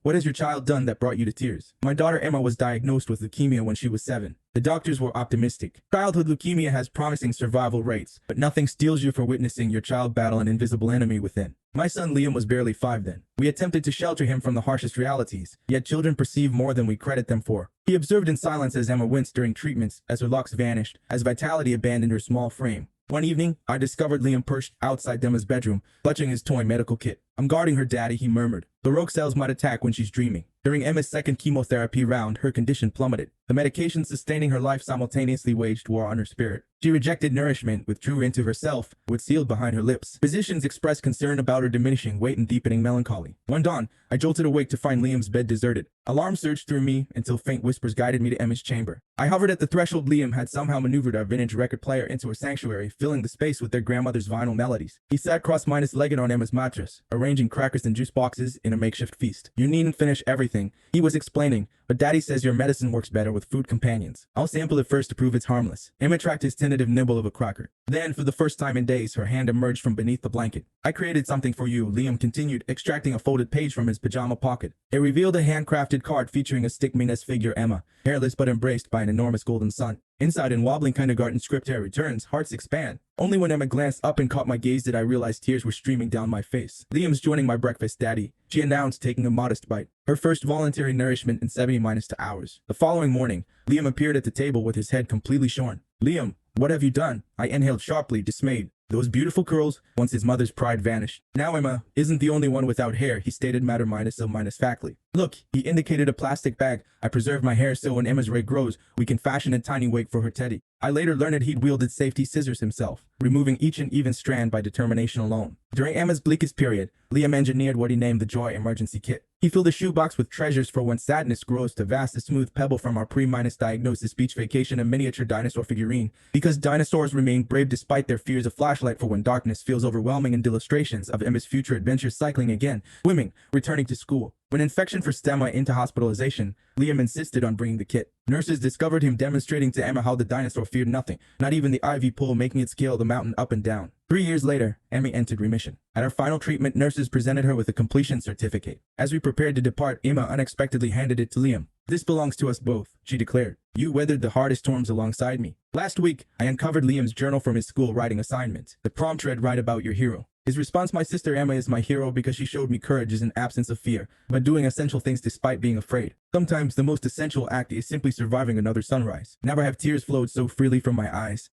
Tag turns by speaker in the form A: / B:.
A: What has your child done that brought you to tears? My daughter Emma was diagnosed with leukemia when she was 7. The doctors were optimistic. Childhood leukemia has promising survival rates, but nothing steals you for witnessing your child battle an invisible enemy within. My son Liam was barely 5 then. We attempted to shelter him from the harshest realities, yet children perceive more than we credit them for. He observed in silence as Emma winced during treatments, as her locks vanished, as vitality abandoned her small frame. One evening, I discovered Liam perched outside Emma's bedroom, clutching his toy medical kit. "I'm guarding her, Daddy," he murmured. "The rogue cells might attack when she's dreaming." During Emma's second chemotherapy round, her condition plummeted. The medication sustaining her life simultaneously waged war on her spirit. She rejected nourishment, withdrew into herself, with sealed behind her lips. Physicians expressed concern about her diminishing weight and deepening melancholy. One dawn, I jolted awake to find Liam's bed deserted. Alarm surged through me until faint whispers guided me to Emma's chamber. I hovered at the threshold. Liam had somehow maneuvered our vintage record player into a sanctuary, filling the space with their grandmother's vinyl melodies. He sat cross-legged on Emma's mattress, arranging crackers and juice boxes in a makeshift feast. "You needn't finish everything," he was explaining, "but Daddy says your medicine works better with food companions. I'll sample it first to prove it's harmless." Emma tracked his tentative nibble of a cracker. Then, for the first time in days, her hand emerged from beneath the blanket. "I created something for you," Liam continued, extracting a folded page from his pajama pocket. It revealed a handcrafted card featuring a stick-mean-as figure Emma, hairless but embraced by an enormous golden sun. Inside, in wobbling kindergarten script, "Hair returns, hearts expand." Only when Emma glanced up and caught my gaze did I realize tears were streaming down my face. "Liam's joining my breakfast, Daddy," she announced, taking a modest bite. Her first voluntary nourishment in 70 hours. The following morning, Liam appeared at the table with his head completely shorn. "Liam, what have you done?" I inhaled sharply, dismayed. Those beautiful curls, once his mother's pride, vanished. "Now Emma isn't the only one without hair," he stated matter-of-factly. "Look," he indicated a plastic bag. "I preserved my hair so when Emma's rig grows, we can fashion a tiny wig for her teddy." I later learned he'd wielded safety scissors himself, removing each and even strand by determination alone. During Emma's bleakest period, Liam engineered what he named the Joy Emergency Kit. He filled a shoebox with treasures for when sadness grows to vast, a smooth pebble from our pre-diagnosis beach vacation, a miniature dinosaur figurine, because dinosaurs remain brave despite their fears, a flashlight for when darkness feels overwhelming, and illustrations of Emma's future adventures, cycling again, swimming, returning to school. When infection forced Emma into hospitalization, Liam insisted on bringing the kit. Nurses discovered him demonstrating to Emma how the dinosaur feared nothing, not even the IV pole, making it scale the mountain up and down. 3 years later, Emma entered remission. At her final treatment, nurses presented her with a completion certificate. As we prepared to depart, Emma unexpectedly handed it to Liam. "This belongs to us both," she declared. "You weathered the hardest storms alongside me." Last week, I uncovered Liam's journal from his school writing assignment. The prompt read, "Write about your hero." His response, "My sister Emma is my hero because she showed me courage is an absence of fear, but doing essential things despite being afraid. Sometimes the most essential act is simply surviving another sunrise." Never have tears flowed so freely from my eyes.